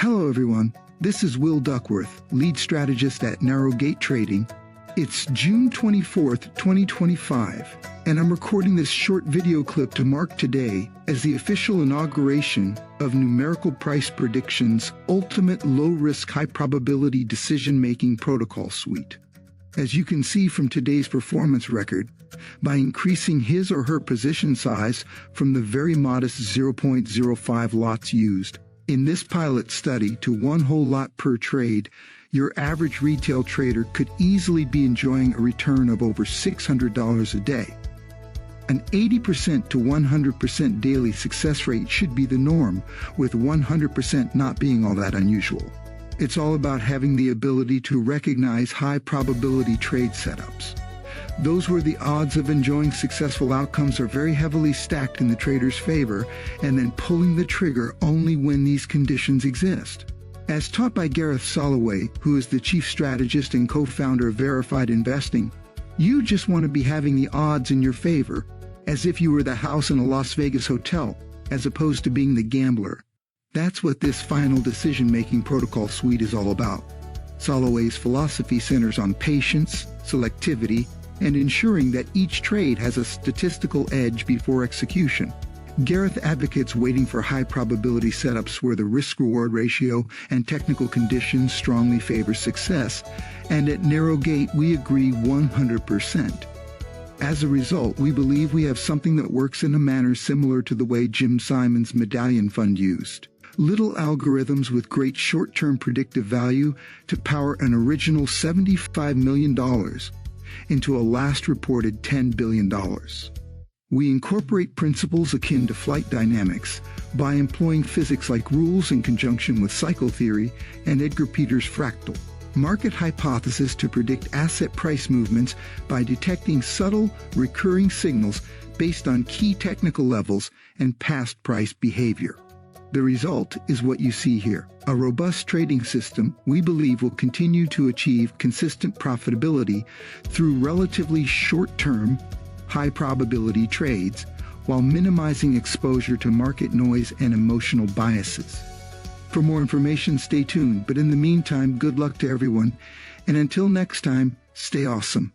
Hello everyone, this is Will Duckworth, lead strategist at Narrowgate Trading. It's June 24th, 2025, and I'm recording this short video clip to mark today as the official inauguration of Numerical Price Prediction's ultimate low-risk, high-probability decision-making protocol suite. As you can see from today's performance record, by increasing his or her position size from the very modest 0.05 lots used in this pilot study to one whole lot per trade, your average retail trader could easily be enjoying a return of over $600 a day. An 80% to 100% daily success rate should be the norm, with 100% not being all that unusual. It's all about having the ability to recognize high probability trade setups. Those where the odds of enjoying successful outcomes are very heavily stacked in the trader's favor, and then pulling the trigger only when these conditions exist. As taught by Gareth Soloway, who is the chief strategist and co-founder of Verified Investing, you just want to be having the odds in your favor, as if you were the house in a Las Vegas hotel, as opposed to being the gambler. That's what this final decision-making protocol suite is all about. Soloway's philosophy centers on patience, selectivity, and ensuring that each trade has a statistical edge before execution. Gareth advocates waiting for high-probability setups where the risk-reward ratio and technical conditions strongly favor success, and at Narrowgate we agree 100%. As a result, we believe we have something that works in a manner similar to the way Jim Simon's medallion fund used. Little algorithms with great short-term predictive value to power an original $75 million into a last reported $10 billion. We incorporate principles akin to flight dynamics by employing physics like rules in conjunction with cycle theory and Edgar Peters' fractal market hypothesis to predict asset price movements by detecting subtle, recurring signals based on key technical levels and past price behavior. The result is what you see here. A robust trading system we believe will continue to achieve consistent profitability through relatively short-term, high-probability trades while minimizing exposure to market noise and emotional biases. For more information, stay tuned, but in the meantime, good luck to everyone, and until next time, stay awesome.